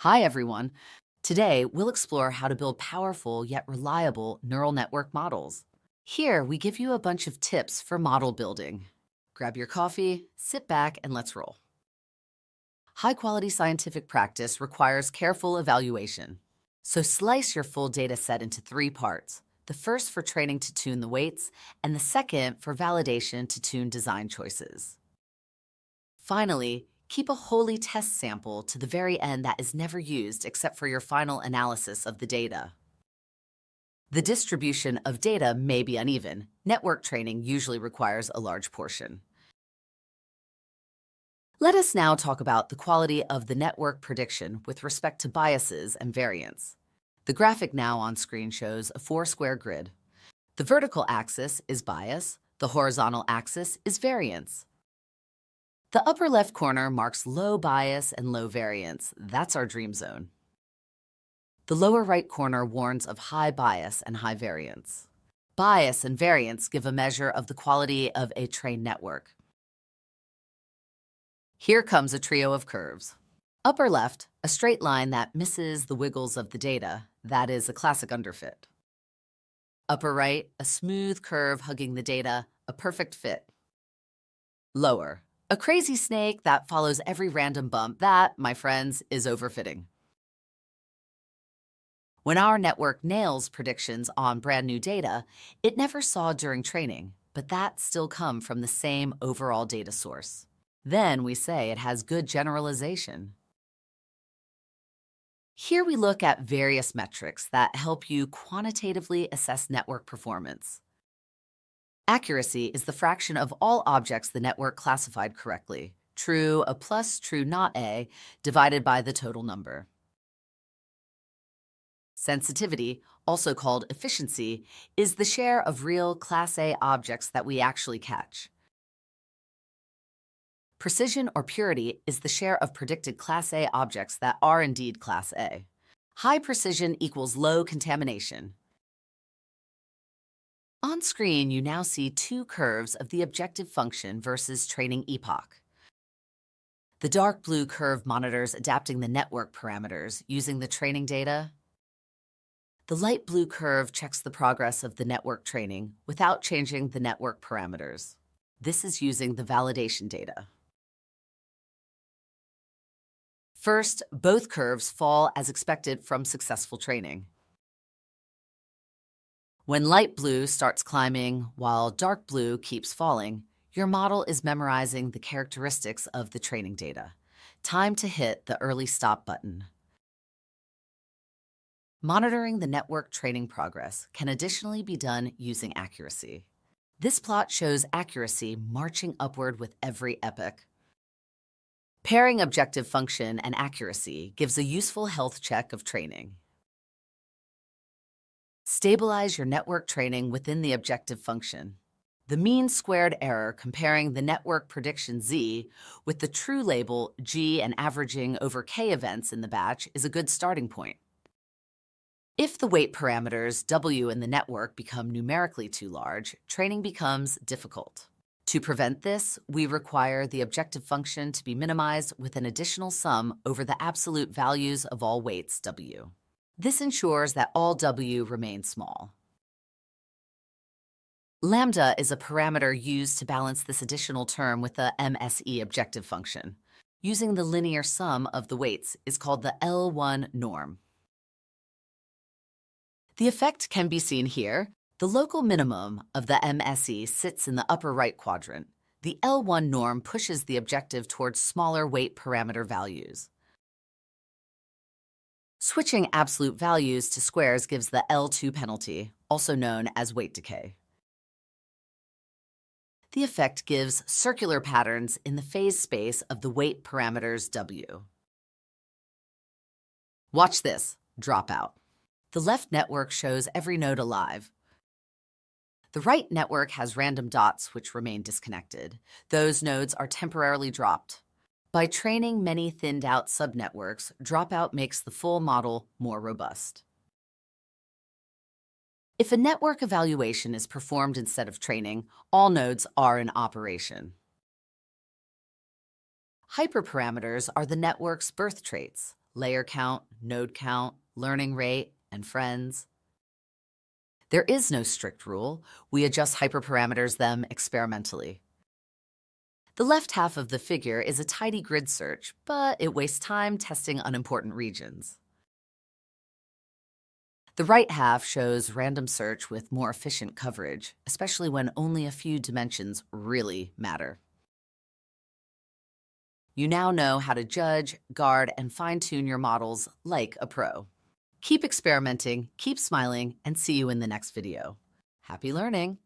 Hi, everyone. Today, we'll explore how to build powerful yet reliable neural network models. Here, we give you a bunch of tips for model building. Grab your coffee, sit back, and let's roll. High-quality scientific practice requires careful evaluation. So slice your full data set into three parts. The first for training to tune the weights, and the second for validation to tune design choices. Finally, keep a wholly test sample to the very end that is never used except for your final analysis of the data. The distribution of data may be uneven. Network training usually requires a large portion. Let us now talk about the quality of the network prediction with respect to biases and variance. The graphic now on screen shows a four-square grid. The vertical axis is bias, the horizontal axis is variance. The upper left corner marks low bias and low variance. That's our dream zone. The lower right corner warns of high bias and high variance. Bias and variance give a measure of the quality of a trained network. Here comes a trio of curves. Upper left, a straight line that misses the wiggles of the data. That is a classic underfit. Upper right, a smooth curve hugging the data, a perfect fit. Lower, a crazy snake that follows every random bump. That, my friends, is overfitting. When our network nails predictions on brand new data, it never saw during training, but that still come from the same overall data source. Then we say it has good generalization. Here we look at various metrics that help you quantitatively assess network performance. Accuracy is the fraction of all objects the network classified correctly, true A plus true not A, divided by the total number. Sensitivity, also called efficiency, is the share of real Class A objects that we actually catch. Precision or purity is the share of predicted Class A objects that are indeed Class A. High precision equals low contamination. On screen, you now see two curves of the objective function versus training epoch. The dark blue curve monitors adapting the network parameters using the training data. The light blue curve checks the progress of the network training without changing the network parameters. This is using the validation data. First, both curves fall as expected from successful training. When light blue starts climbing while dark blue keeps falling, your model is memorizing the characteristics of the training data. Time to hit the early stop button. Monitoring the network training progress can additionally be done using accuracy. This plot shows accuracy marching upward with every epoch. Pairing objective function and accuracy gives a useful health check of training. Stabilize your network training within the objective function. The mean squared error comparing the network prediction Z with the true label G and averaging over K events in the batch is a good starting point. If the weight parameters W in the network become numerically too large, training becomes difficult. To prevent this, we require the objective function to be minimized with an additional sum over the absolute values of all weights W. This ensures that all W remain small. Lambda is a parameter used to balance this additional term with the MSE objective function. Using the linear sum of the weights is called the L1 norm. The effect can be seen here. The local minimum of the MSE sits in the upper right quadrant. The L1 norm pushes the objective towards smaller weight parameter values. Switching absolute values to squares gives the L2 penalty, also known as weight decay. The effect gives circular patterns in the phase space of the weight parameters W. Watch this, dropout. The left network shows every node alive. The right network has random dots which remain disconnected. Those nodes are temporarily dropped. By training many thinned-out subnetworks, dropout makes the full model more robust. If a network evaluation is performed instead of training, all nodes are in operation. Hyperparameters are the network's birth traits. layer count, node count, learning rate, and friends. There is no strict rule. We adjust hyperparameters them experimentally. The left half of the figure is a tidy grid search, but it wastes time testing unimportant regions. The right half shows random search with more efficient coverage, especially when only a few dimensions really matter. You now know how to judge, guard, and fine-tune your models like a pro. Keep experimenting, keep smiling, and see you in the next video. Happy learning!